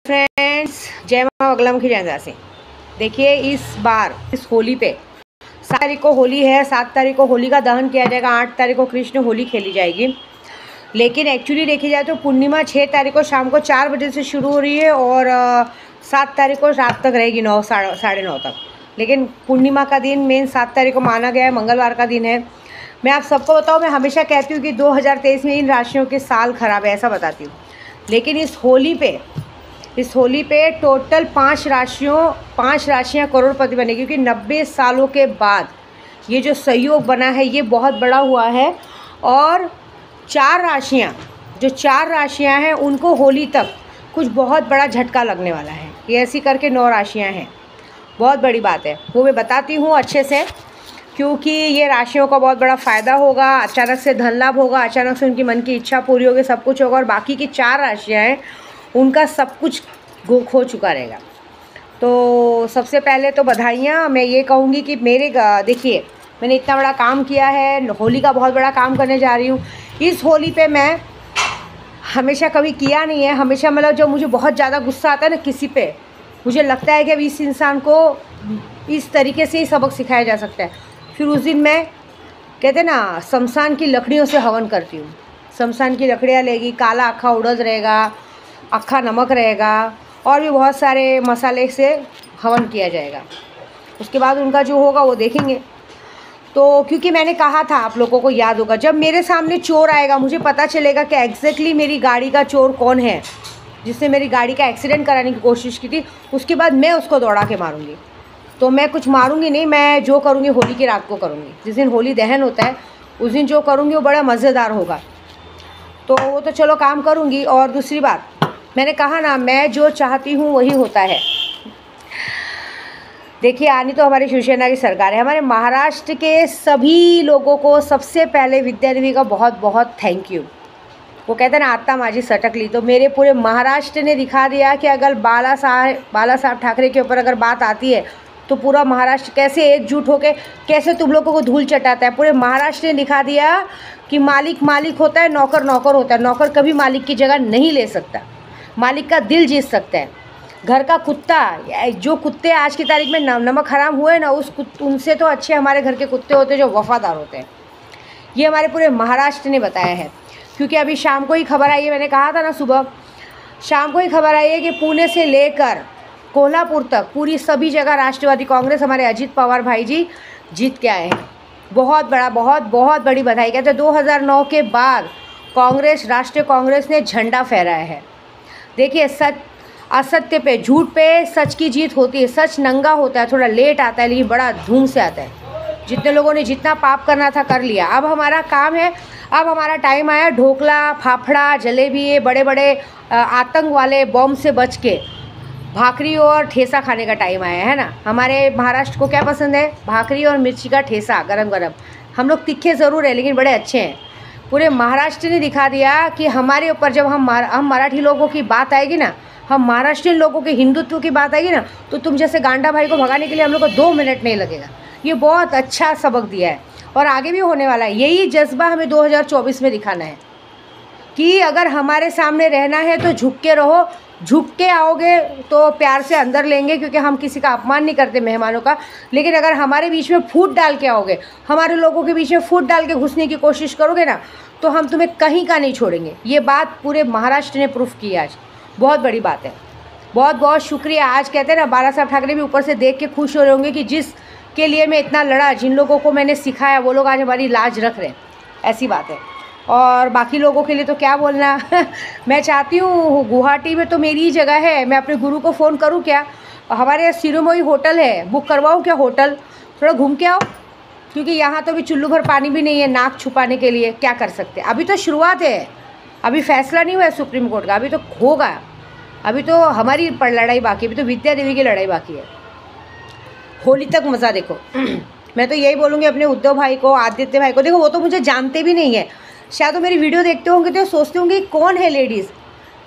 Friends, जय माँ अगलम की जयंती से देखिए, इस बार इस होली पे 7 तारीख को होली है। 7 तारीख को होली का दहन किया जाएगा। 8 तारीख को कृष्ण होली खेली जाएगी। लेकिन एक्चुअली देखी जाए तो पूर्णिमा 6 तारीख को शाम को 4 बजे से शुरू हो रही है और 7 तारीख को रात तक रहेगी, 9 साढ़े 9 तक। लेकिन पूर्णिमा का दिन मेन 7 तारीख को माना गया है, मंगलवार का दिन है। मैं आप सबको बताऊँ, मैं हमेशा कहती हूँ कि 2023 में इन राशियों के साल ख़राब है, ऐसा बताती हूँ। लेकिन इस होली पे टोटल 5 राशियाँ करोड़पति बने, क्योंकि 90 सालों के बाद ये जो संयोग बना है ये बहुत बड़ा हुआ है। और 4 राशियाँ हैं, उनको होली तक कुछ बहुत बड़ा झटका लगने वाला है। ये ऐसी करके 9 राशियाँ हैं। बहुत बड़ी बात है, वो मैं बताती हूँ अच्छे से, क्योंकि ये राशियों का बहुत बड़ा फ़ायदा होगा। अचानक से धन लाभ होगा, अचानक से उनकी मन की इच्छा पूरी होगी, सब कुछ होगा। और बाकी की 4 राशियाँ हैं, उनका सब कुछ खो चुका रहेगा। तो सबसे पहले तो बधाइयाँ। मैं ये कहूँगी कि देखिए, मैंने इतना बड़ा काम किया है, होली का बहुत बड़ा काम करने जा रही हूँ। इस होली पे मैं हमेशा कभी किया नहीं है। हमेशा मतलब जब मुझे बहुत ज़्यादा गुस्सा आता है ना किसी पे, मुझे लगता है कि अब इस इंसान को इस तरीके से ही सबक सिखाया जा सकता है। फिर उस दिन मैं, कहते ना, शमशान की लकड़ियों से हवन करती हूँ। शमशान की लकड़ियाँ लेगी, काला अक्खा उड़द रहेगा, अक्खा नमक रहेगा और भी बहुत सारे मसाले से हवन किया जाएगा। उसके बाद उनका जो होगा वो देखेंगे। तो क्योंकि मैंने कहा था, आप लोगों को याद होगा, जब मेरे सामने चोर आएगा, मुझे पता चलेगा कि एग्जैक्टली मेरी गाड़ी का चोर कौन है, जिसने मेरी गाड़ी का एक्सीडेंट कराने की कोशिश की थी। उसके बाद मैं उसको दौड़ा के मारूंगी। तो मैं कुछ मारूंगी नहीं, मैं जो करूंगी होली की रात को करूंगी। जिस दिन होली दहन होता है उस दिन जो करूंगी वो बड़ा मज़ेदार होगा। तो वो तो चलो काम करूंगी। और दूसरी बात, मैंने कहा ना, मैं जो चाहती हूँ वही होता है। देखिए, आनी तो हमारी शिवसेना की सरकार है। हमारे महाराष्ट्र के सभी लोगों को सबसे पहले विद्या देवी का बहुत बहुत थैंक यू। वो कहते हैं ना, आत्मा माझी सटक ली। तो मेरे पूरे महाराष्ट्र ने दिखा दिया कि अगर बाला साहब ठाकरे के ऊपर अगर बात आती है तो पूरा महाराष्ट्र कैसे एकजुट होकर कैसे तुम लोगों को धूल चटाता है। पूरे महाराष्ट्र ने दिखा दिया कि मालिक मालिक होता है, नौकर नौकर होता है। नौकर कभी मालिक की जगह नहीं ले सकता, मालिक का दिल जीत सकता है। घर का कुत्ता, जो कुत्ते आज की तारीख में नमक हराम हुए ना, उनसे तो अच्छे हमारे घर के कुत्ते होते हैं जो वफ़ादार होते हैं। ये हमारे पूरे महाराष्ट्र ने बताया है। क्योंकि अभी शाम को ही खबर आई है, मैंने कहा था ना, सुबह शाम को ही खबर आई है कि पुणे से लेकर कोल्हापुर तक पूरी सभी जगह राष्ट्रवादी कांग्रेस, हमारे अजीत पवार भाई जी जीत के आए हैं। बहुत बड़ी बधाई। कहते हैं 2009 के बाद राष्ट्रीय कांग्रेस ने झंडा फहराया है। देखिए, असत्य पे, झूठ पे सच की जीत होती है। सच नंगा होता है, थोड़ा लेट आता है लेकिन बड़ा धूम से आता है। जितने लोगों ने जितना पाप करना था कर लिया। अब हमारा काम है, अब हमारा टाइम आया ढोकला, फाफड़ा, जलेबी, ये बड़े बड़े आतंक वाले बॉम्ब से बच के भाकरी और ठेसा खाने का टाइम आया है ना। हमारे महाराष्ट्र को क्या पसंद है? भाकरी और मिर्ची का ठेसा गरम गरम। हम लोग तीखे ज़रूर है लेकिन बड़े अच्छे हैं। पूरे महाराष्ट्र ने दिखा दिया कि हमारे ऊपर जब हम मराठी लोगों की बात आएगी ना, हम महाराष्ट्रीयन लोगों के हिंदुत्व की बात आएगी ना, तो तुम जैसे गांडा भाई को भगाने के लिए हम लोग को 2 मिनट नहीं लगेगा। ये बहुत अच्छा सबक दिया है और आगे भी होने वाला है। यही जज्बा हमें 2024 में दिखाना है कि अगर हमारे सामने रहना है तो झुक के रहो। झुक के आओगे तो प्यार से अंदर लेंगे, क्योंकि हम किसी का अपमान नहीं करते, मेहमानों का। लेकिन अगर हमारे बीच में फूट डाल के आओगे, हमारे लोगों के बीच में फूट डाल के घुसने की कोशिश करोगे ना, तो हम तुम्हें कहीं का नहीं छोड़ेंगे। ये बात पूरे महाराष्ट्र ने प्रूफ की आज। बहुत बड़ी बात है। बहुत बहुत शुक्रिया। आज कहते हैं ना, बाला साहब ठाकरे भी ऊपर से देख के खुश हो रहे होंगे कि जिस के लिए मैं इतना लड़ा, जिन लोगों को मैंने सिखाया, वो लोग आज हमारी लाज रख रहे हैं। ऐसी बात है। और बाकी लोगों के लिए तो क्या बोलना। मैं चाहती हूँ, गुवाहाटी में तो मेरी ही जगह है, मैं अपने गुरु को फ़ोन करूँ क्या? हमारे सिरोमोई होटल है, बुक करवाऊँ क्या होटल? थोड़ा घूम के आओ, क्योंकि यहाँ तो भी चुल्लू भर पानी भी नहीं है नाक छुपाने के लिए। क्या कर सकते हैं? अभी तो शुरुआत है, अभी फैसला नहीं हुआ है सुप्रीम कोर्ट का, अभी तो होगा। अभी तो हमारी लड़ाई बाकी है, अभी तो विद्या देवी की लड़ाई बाकी है। होली तक मज़ा देखो। मैं तो यही बोलूँगी अपने उद्धव भाई को, आदित्य भाई को। देखो, वो तो मुझे जानते भी नहीं है, शायद तो मेरी वीडियो देखते होंगे तो सोचते होंगे कौन है लेडीज़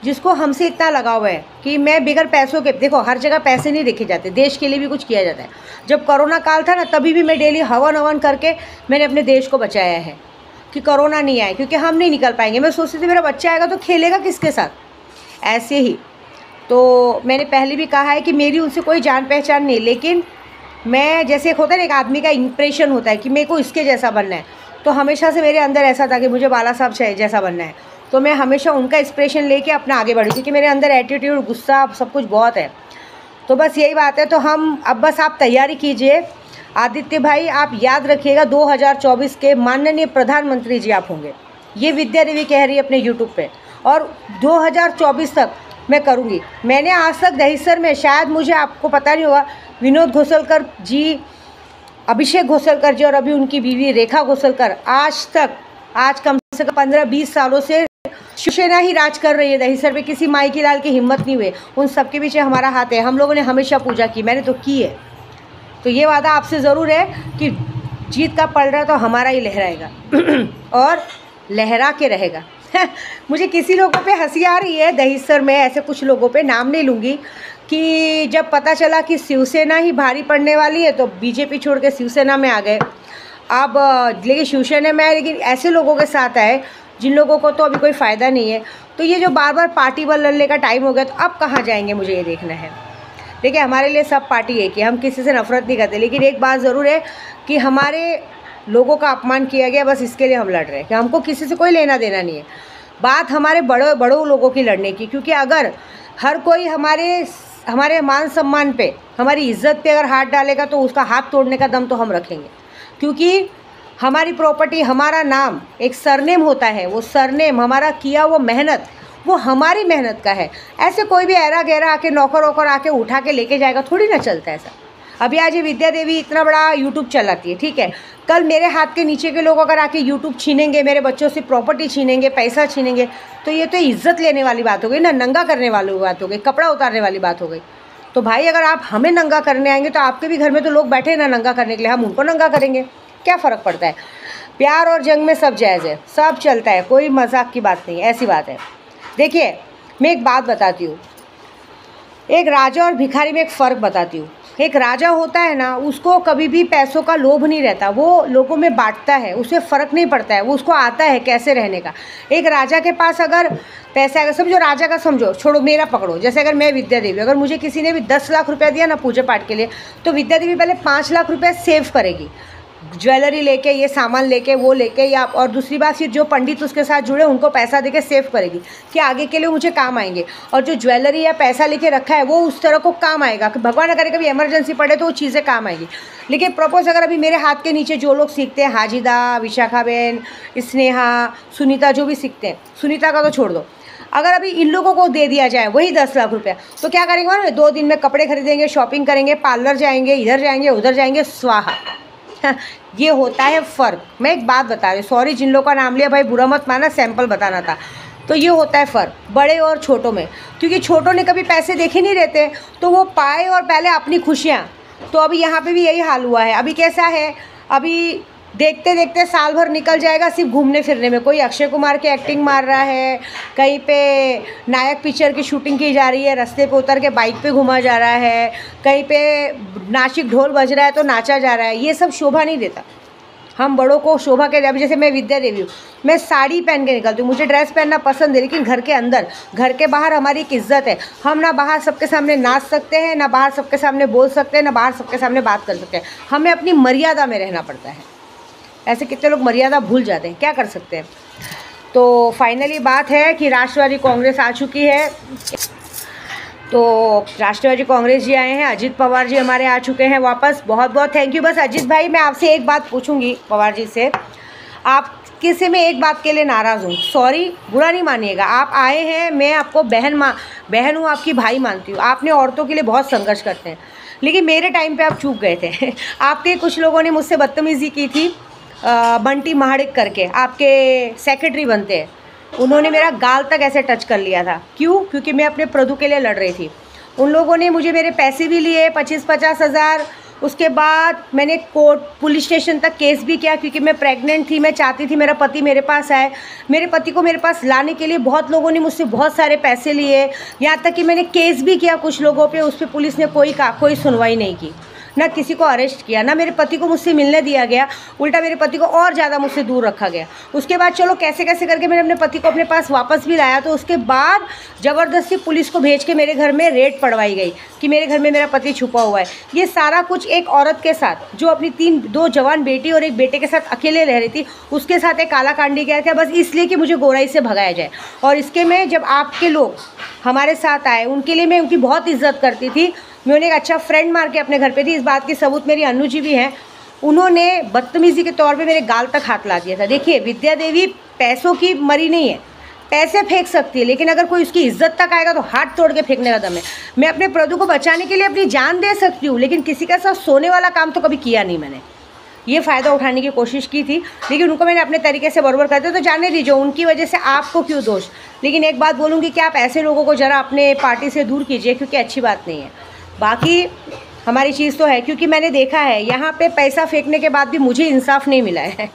जिसको हमसे इतना लगाव है कि मैं बिगर पैसों के। देखो, हर जगह पैसे नहीं देखे जाते, देश के लिए भी कुछ किया जाता है। जब कोरोना काल था ना, तभी भी मैं डेली हवन करके मैंने अपने देश को बचाया है कि कोरोना नहीं आए, क्योंकि हम नहीं निकल पाएंगे। मैं सोचती थी मेरा बच्चा आएगा तो खेलेगा किसके साथ। ऐसे ही तो मैंने पहले भी कहा है कि मेरी उनसे कोई जान पहचान नहीं, लेकिन मैं जैसे एक होता है ना, एक आदमी का इम्प्रेशन होता है कि मेरे को इसके जैसा बनना है, तो हमेशा से मेरे अंदर ऐसा था कि मुझे बाला साहब जैसा बनना है। तो मैं हमेशा उनका इंस्पिरेशन लेके अपना आगे बढ़ी, क्योंकि मेरे अंदर एटीट्यूड, गुस्सा, सब कुछ बहुत है। तो बस यही बात है। तो हम अब बस आप तैयारी कीजिए। आदित्य भाई, आप याद रखिएगा 2024 के माननीय प्रधानमंत्री जी आप होंगे। ये विद्या देवी कह रही है अपने यूट्यूब पे, और 2024 तक मैं करूँगी। मैंने आज तक दहिसर में, शायद मुझे आपको पता नहीं होगा, विनोद घोसलकर जी, अभिषेक घोसलकर जी और अभी उनकी बीवी रेखा घोसलकर, आज कम से कम 15-20 सालों से शिवसेना ही राज कर रही है दहिसर पे। किसी माई की लाल की हिम्मत नहीं हुई, उन सबके पीछे हमारा हाथ है। हम लोगों ने हमेशा पूजा की, मैंने तो की है। तो ये वादा आपसे ज़रूर है कि जीत का पलड़ा तो हमारा ही लहराएगा और लहरा के रहेगा। मुझे किसी लोगों पे हंसी आ रही है दहिसर में, ऐसे कुछ लोगों पे, नाम नहीं लूँगी, कि जब पता चला कि शिवसेना ही भारी पड़ने वाली है तो बीजेपी छोड़ के शिवसेना में आ गए। अब लेकिन शिवसेना में आए, लेकिन ऐसे लोगों के साथ आए जिन लोगों को तो अभी कोई फ़ायदा नहीं है। तो ये जो बार बार पार्टी बदलने का टाइम हो गया, तो अब कहाँ जाएंगे मुझे ये देखना है। देखिए, हमारे लिए सब पार्टी एक ही, हम किसी से नफरत नहीं करते, लेकिन एक बात ज़रूर है कि हमारे लोगों का अपमान किया गया, बस इसके लिए हम लड़ रहे हैं कि हमको किसी से कोई लेना देना नहीं है। बात हमारे बड़ों लोगों की लड़ने की, क्योंकि अगर हर कोई हमारे मान सम्मान पे, हमारी इज्जत पे अगर हाथ डालेगा तो उसका हाथ तोड़ने का दम तो हम रखेंगे। क्योंकि हमारी प्रॉपर्टी, हमारा नाम एक सरनेम होता है, वो सरनेम, हमारा किया वो मेहनत, वो हमारी मेहनत का है। ऐसे कोई भी ऐरा गहरा आके नौकर वोकर आके उठा के लेके जाएगा, थोड़ी ना चलता है ऐसा। अभी आज ये विद्या देवी इतना बड़ा यूट्यूब चलाती है, ठीक है, कल मेरे हाथ के नीचे के लोग अगर आके यूट्यूब छीनेंगे, मेरे बच्चों से प्रॉपर्टी छीनेंगे, पैसा छीनेंगे, तो ये तो इज्जत लेने वाली बात हो गई ना, नंगा करने वाली बात हो गई, कपड़ा उतारने वाली बात हो गई। तो भाई, अगर आप हमें नंगा करने आएंगे तो आपके भी घर में तो लोग बैठे ना नंगा करने के लिए, हम उनको नंगा करेंगे, क्या फ़र्क पड़ता है। प्यार और जंग में सब जायज़ है, सब चलता है, कोई मजाक की बात नहीं, ऐसी बात है। देखिए, मैं एक बात बताती हूँ, एक राजा और भिखारी में एक फ़र्क बताती हूँ। एक राजा होता है ना, उसको कभी भी पैसों का लोभ नहीं रहता, वो लोगों में बांटता है, उसे फ़र्क नहीं पड़ता है, वो उसको आता है कैसे रहने का। एक राजा के पास अगर पैसा, अगर समझो राजा का, समझो, छोड़ो मेरा पकड़ो, जैसे अगर मैं विद्या देवी, अगर मुझे किसी ने भी 10 लाख रुपया दिया ना पूजा पाठ के लिए, तो विद्या देवी पहले 5 लाख रुपया सेव करेगी, ज्वेलरी लेके, ये सामान लेके, वो लेके, या और दूसरी बात, फिर जो पंडित उसके साथ जुड़े उनको पैसा देके सेव करेगी कि आगे के लिए मुझे काम आएंगे। और जो ज्वेलरी या पैसा लेके रखा है वो उस तरह को काम आएगा कि भगवान अगर कभी इमरजेंसी पड़े तो वो चीज़ें काम आएगी। लेकिन प्रपोज अगर अभी मेरे हाथ के नीचे जो लोग सीखते हैं, हाजिदा, विशाखा बहन, स्नेहा, सुनीता, जो भी सीखते हैं, सुनीता का तो छोड़ दो, अगर अभी इन लोगों को दे दिया जाए वही 10 लाख रुपया, तो क्या करेंगे मालूम है? 2 दिन में कपड़े खरीदेंगे, शॉपिंग करेंगे, पार्लर जाएंगे, इधर जाएंगे, उधर जाएंगे, स्वाहा। ये होता है फ़र्क। मैं एक बात बता रही हूँ, सॉरी जिन लोगों का नाम लिया भाई, बुरा मत माना, सैंपल बताना था। तो ये होता है फ़र्क बड़े और छोटों में, क्योंकि छोटों ने कभी पैसे देखे नहीं रहते, तो वो पाए और पहले अपनी खुशियाँ। तो अभी यहाँ पे भी यही हाल हुआ है। अभी कैसा है, अभी देखते देखते साल भर निकल जाएगा सिर्फ घूमने फिरने में। कोई अक्षय कुमार की एक्टिंग मार रहा है, कहीं पे नायक पिक्चर की शूटिंग की जा रही है, रास्ते पे उतर के बाइक पे घूमा जा रहा है, कहीं पे नासिक ढोल बज रहा है तो नाचा जा रहा है। ये सब शोभा नहीं देता। हम बड़ों को शोभा के, अभी जैसे मैं विद्या देवी हूँ, मैं साड़ी पहन के निकलती हूँ, मुझे ड्रेस पहनना पसंद है, लेकिन घर के अंदर, घर के बाहर हमारी एक इज्जत है। हम ना बाहर सबके सामने नाच सकते हैं, ना बाहर सबके सामने बोल सकते हैं, ना बाहर सबके सामने बात कर सकते हैं। हमें अपनी मर्यादा में रहना पड़ता है। ऐसे कितने लोग मर्यादा भूल जाते हैं, क्या कर सकते हैं। तो फाइनली बात है कि राष्ट्रवादी कांग्रेस आ चुकी है। तो राष्ट्रवादी कांग्रेस जी आए हैं, अजित पवार जी हमारे आ चुके हैं वापस। बहुत बहुत थैंक यू। बस अजित भाई, मैं आपसे एक बात पूछूंगी पवार जी से, आप किसी में एक बात के लिए नाराज़ हूँ, सॉरी बुरा नहीं मानिएगा। आप आए हैं, मैं आपको बहन हूँ, आपकी भाई मानती हूँ। आपने औरतों के लिए बहुत संघर्ष करते हैं, लेकिन मेरे टाइम पे आप चूक गए थे। आपके कुछ लोगों ने मुझसे बदतमीज़ी की थी, बंटी महाड़िक करके, आपके सेक्रेटरी बनते हैं, उन्होंने मेरा गाल तक ऐसे टच कर लिया था। क्यों? क्योंकि मैं अपने प्रदू के लिए लड़ रही थी। उन लोगों ने मुझे मेरे पैसे भी लिए 25-50 हज़ार। उसके बाद मैंने कोर्ट, पुलिस स्टेशन तक केस भी किया, क्योंकि मैं प्रेग्नेंट थी। मैं चाहती थी मेरा पति मेरे पास आए। मेरे पति को मेरे पास लाने के लिए बहुत लोगों ने मुझसे बहुत सारे पैसे लिए, यहाँ तक कि मैंने केस भी किया कुछ लोगों पे। उस पर पुलिस ने कोई सुनवाई नहीं की। ना किसी को अरेस्ट किया, ना मेरे पति को मुझसे मिलने दिया गया, उल्टा मेरे पति को और ज़्यादा मुझसे दूर रखा गया। उसके बाद चलो कैसे कैसे करके मैंने अपने पति को अपने पास वापस भी लाया, तो उसके बाद ज़बरदस्ती पुलिस को भेज के मेरे घर में रेड पड़वाई गई कि मेरे घर में मेरा पति छुपा हुआ है। ये सारा कुछ एक औरत के साथ जो अपनी दो जवान बेटी और एक बेटे के साथ अकेले रह रही थी, उसके साथ एक काला कांडी किया था, बस इसलिए कि मुझे गोराई से भगाया जाए। और इसके में जब आपके लोग हमारे साथ आए, उनके लिए मैं उनकी बहुत इज्जत करती थी। मैं उन्हें एक अच्छा फ्रेंड मार के अपने घर पे थी। इस बात की सबूत मेरी अन्नू जी भी हैं। उन्होंने बदतमीज़ी के तौर पे मेरे गाल तक हाथ ला दिया था। देखिए, विद्या देवी पैसों की मरी नहीं है, पैसे फेंक सकती है, लेकिन अगर कोई उसकी इज्जत तक आएगा तो हाथ तोड़ के फेंकने का दम है। मैं अपने प्रदू को बचाने के लिए अपनी जान दे सकती हूँ, लेकिन किसी का साथ सोने वाला काम तो कभी किया नहीं मैंने। ये फ़ायदा उठाने की कोशिश की थी, लेकिन उनको मैंने अपने तरीके से बराबर करते, तो जाने दीजिए, उनकी वजह से आपको क्यों दोष। लेकिन एक बात बोलूँगी कि आप ऐसे लोगों को ज़रा अपने पार्टी से दूर कीजिए, क्योंकि अच्छी बात नहीं है। बाकी हमारी चीज़ तो है, क्योंकि मैंने देखा है यहाँ पे पैसा फेंकने के बाद भी मुझे इंसाफ नहीं मिला है।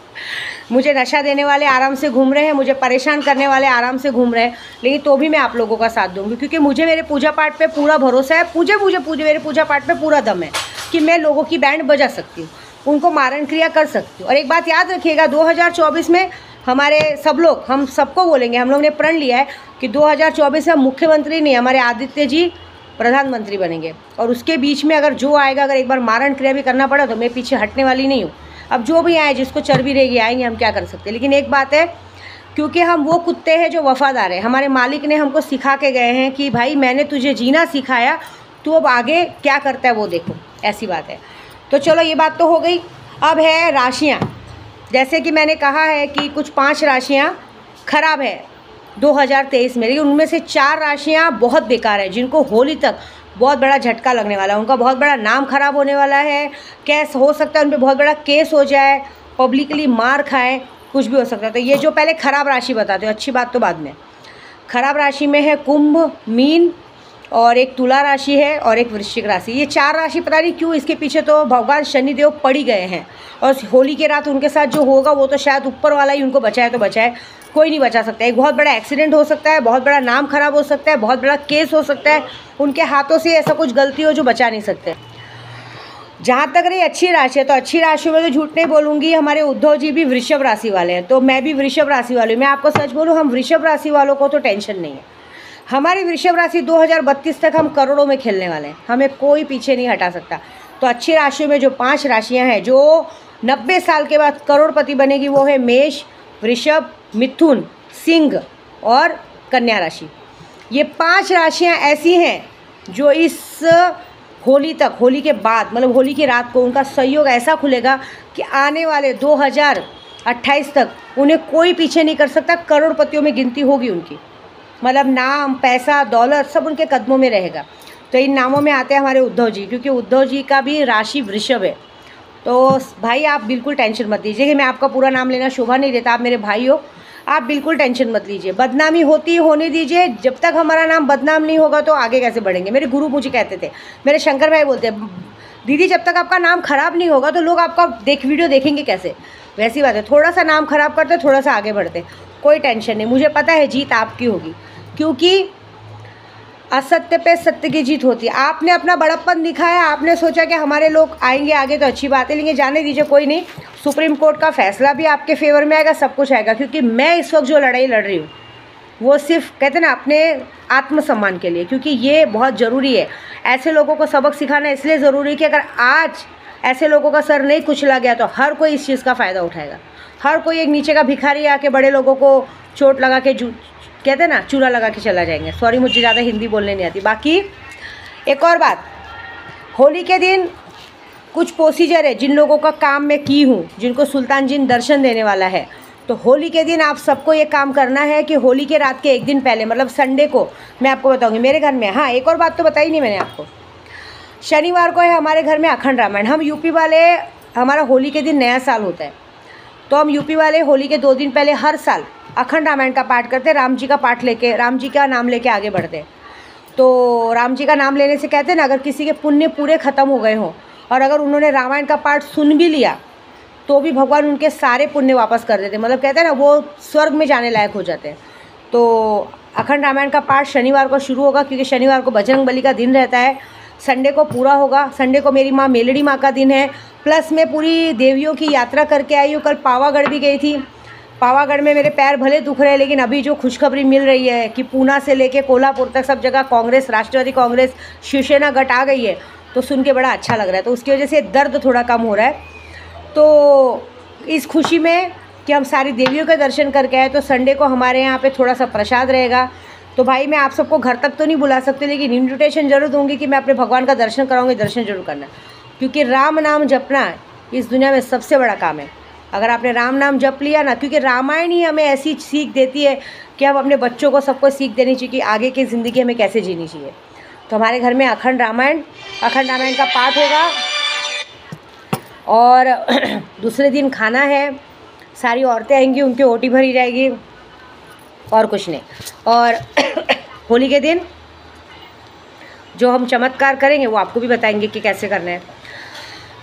मुझे नशा देने वाले आराम से घूम रहे हैं, मुझे परेशान करने वाले आराम से घूम रहे हैं, लेकिन तो भी मैं आप लोगों का साथ दूंगी, क्योंकि मुझे मेरे पूजा पाठ पे पूरा भरोसा है। मेरे पूजा पाठ पे पूरा दम है कि मैं लोगों की बैंड बजा सकती हूँ, उनको मारण क्रिया कर सकती हूँ। और एक बात याद रखिएगा, 2024 में हमारे सब लोग, हम सबको बोलेंगे, हम लोग ने प्रण लिया है कि 2024 में मुख्यमंत्री नहीं, हमारे आदित्य जी प्रधानमंत्री बनेंगे। और उसके बीच में अगर जो आएगा, अगर एक बार मारण क्रिया भी करना पड़ा तो मैं पीछे हटने वाली नहीं हूँ। अब जो भी आए, जिसको चर्बी रहेगी, आएंगे, हम क्या कर सकते हैं। लेकिन एक बात है, क्योंकि हम वो कुत्ते हैं जो वफादार है। हमारे मालिक ने हमको सिखा के गए हैं कि भाई मैंने तुझे जीना सिखाया, तू अब आगे क्या करता है वो देखो, ऐसी बात है। तो चलो, ये बात तो हो गई। अब है राशियाँ। जैसे कि मैंने कहा है कि कुछ 5 राशियाँ खराब है 2023 में, लेकिन उनमें से 4 राशियाँ बहुत बेकार है, जिनको होली तक बहुत बड़ा झटका लगने वाला है। उनका बहुत बड़ा नाम खराब होने वाला है। कैस हो सकता है उन पर बहुत बड़ा केस हो जाए, पब्लिकली मार खाएं, कुछ भी हो सकता है। तो ये जो पहले खराब राशि बताते हो, अच्छी बात तो बाद में। खराब राशि में है कुंभ, मीन, और एक तुला राशि है, और एक वृश्चिक राशि। ये 4 राशि पता नहीं क्यों, इसके पीछे तो भगवान शनिदेव पड़ ही गए हैं। और होली के रात उनके साथ जो होगा वो तो शायद ऊपर वाला ही उनको बचाए तो बचाए, कोई नहीं बचा सकता। एक बहुत बड़ा एक्सीडेंट हो सकता है, बहुत बड़ा नाम खराब हो सकता है, बहुत बड़ा केस हो सकता है, उनके हाथों से ऐसा कुछ गलती हो जो बचा नहीं सकते। जहाँ तक रही अच्छी राशि है, तो अच्छी राशि में तो झूठ नहीं बोलूँगी, हमारे उद्धव जी भी वृषभ राशि वाले हैं, तो मैं भी वृषभ राशि वाली हूँ। मैं आपको सच बोलूँ, हम वृषभ राशि वालों को तो टेंशन नहीं है। हमारी वृषभ राशि 2032 तक हम करोड़ों में खेलने वाले हैं, हमें कोई पीछे नहीं हटा सकता। तो अच्छी राशियों में जो 5 राशियां हैं जो 90 साल के बाद करोड़पति बनेगी, वो है मेष, वृषभ, मिथुन, सिंह और कन्या राशि। ये 5 राशियां ऐसी हैं जो इस होली तक, होली के बाद, मतलब होली की रात को उनका सहयोग ऐसा खुलेगा कि आने वाले 2028 तक उन्हें कोई पीछे नहीं कर सकता। करोड़पतियों में गिनती होगी उनकी, मतलब नाम, पैसा, दौलत सब उनके कदमों में रहेगा। तो इन नामों में आते हैं हमारे उद्धव जी, क्योंकि उद्धव जी का भी राशि वृषभ है। तो भाई आप बिल्कुल टेंशन मत लीजिए कि मैं आपका पूरा नाम लेना शोभा नहीं देता, आप मेरे भाई हो, आप बिल्कुल टेंशन मत लीजिए। बदनामी होती होने दीजिए, जब तक हमारा नाम बदनाम नहीं होगा तो आगे कैसे बढ़ेंगे। मेरे गुरु मुझे कहते थे, मेरे शंकर भाई बोलते हैं, दीदी जब तक आपका नाम खराब नहीं होगा तो लोग आपका वीडियो देखेंगे कैसे। वैसी बात है, थोड़ा सा नाम खराब करते, थोड़ा सा आगे बढ़ते, कोई टेंशन नहीं। मुझे पता है जीत आपकी होगी, क्योंकि असत्य पे सत्य की जीत होती है। आपने अपना बड़प्पन दिखाया, आपने सोचा कि हमारे लोग आएंगे आगे तो अच्छी बात है, लेकिन जाने दीजिए, कोई नहीं। सुप्रीम कोर्ट का फैसला भी आपके फेवर में आएगा, सब कुछ आएगा, क्योंकि मैं इस वक्त जो लड़ाई लड़ रही हूँ वो सिर्फ कहते ना अपने आत्मसम्मान के लिए, क्योंकि ये बहुत ज़रूरी है। ऐसे लोगों को सबक सिखाना इसलिए ज़रूरी है कि अगर आज ऐसे लोगों का सर नहीं कुचला गया तो हर कोई इस चीज़ का फ़ायदा उठाएगा। हर कोई एक नीचे का भिखारी आके बड़े लोगों को चोट लगा के, कहते हैं ना, चूरा लगा के चला जाएंगे। सॉरी, मुझे ज़्यादा हिंदी बोलने नहीं आती। बाकी एक और बात, होली के दिन कुछ प्रोसीजर है जिन लोगों का काम मैं की हूँ, जिनको सुल्तान जिन दर्शन देने वाला है। तो होली के दिन आप सबको ये काम करना है कि होली के रात के एक दिन पहले, मतलब संडे को, मैं आपको बताऊँगी मेरे घर में। हाँ, एक और बात तो बताई नहीं मैंने आपको, शनिवार को है हमारे घर में अखंड रामायण। हम यूपी वाले, हमारा होली के दिन नया साल होता है, तो हम यूपी वाले होली के 2 दिन पहले हर साल अखंड रामायण का पाठ करते, राम जी का पाठ लेके, राम जी का नाम लेके आगे बढ़ते। तो राम जी का नाम लेने से कहते हैं ना, अगर किसी के पुण्य पूरे ख़त्म हो गए हों और अगर उन्होंने रामायण का पाठ सुन भी लिया तो भी भगवान उनके सारे पुण्य वापस कर देते, मतलब कहते हैं ना वो स्वर्ग में जाने लायक हो जाते हैं। तो अखंड रामायण का पाठ शनिवार को शुरू होगा, क्योंकि शनिवार को बजरंग बली का दिन रहता है। संडे को पूरा होगा। संडे को मेरी माँ मेलड़ी माँ का दिन है, प्लस मैं पूरी देवियों की यात्रा करके आई हूँ। कल पावागढ़ भी गई थी। पावागढ़ में मेरे पैर भले दुख रहे हैं, लेकिन अभी जो खुशखबरी मिल रही है कि पूना से लेके कोल्हापुर तक सब जगह कांग्रेस, राष्ट्रवादी कांग्रेस, शिवसेना गठ आ गई है, तो सुन के बड़ा अच्छा लग रहा है। तो उसकी वजह से दर्द थोड़ा कम हो रहा है। तो इस खुशी में कि हम सारी देवियों के दर्शन करके आए, तो संडे को हमारे यहाँ पे थोड़ा सा प्रसाद रहेगा। तो भाई मैं आप सबको घर तक तो नहीं बुला सकती, लेकिन इन्विटेशन जरूर दूंगी कि मैं अपने भगवान का दर्शन कराऊंगी, दर्शन जरूर करना। क्योंकि राम नाम जपना इस दुनिया में सबसे बड़ा काम है। अगर आपने राम नाम जप लिया ना, क्योंकि रामायण ही हमें ऐसी सीख देती है कि हम अपने बच्चों को सबको सीख देनी चाहिए कि आगे की ज़िंदगी हमें कैसे जीनी चाहिए। तो हमारे घर में अखंड रामायण का पाठ होगा। और दूसरे दिन खाना है, सारी औरतें आएंगी, उनकी ओटी भरी जाएगी और कुछ नहीं। और होली के दिन जो हम चमत्कार करेंगे वो आपको भी बताएंगे कि कैसे करना है।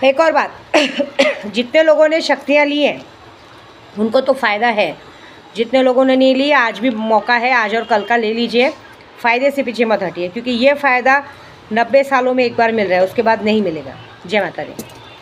एक और बात, जितने लोगों ने शक्तियाँ ली हैं उनको तो फ़ायदा है, जितने लोगों ने नहीं ली आज भी मौका है, आज और कल का ले लीजिए। फ़ायदे से पीछे मत हटिए, क्योंकि ये फ़ायदा 90 सालों में एक बार मिल रहा है, उसके बाद नहीं मिलेगा। जय माता दी।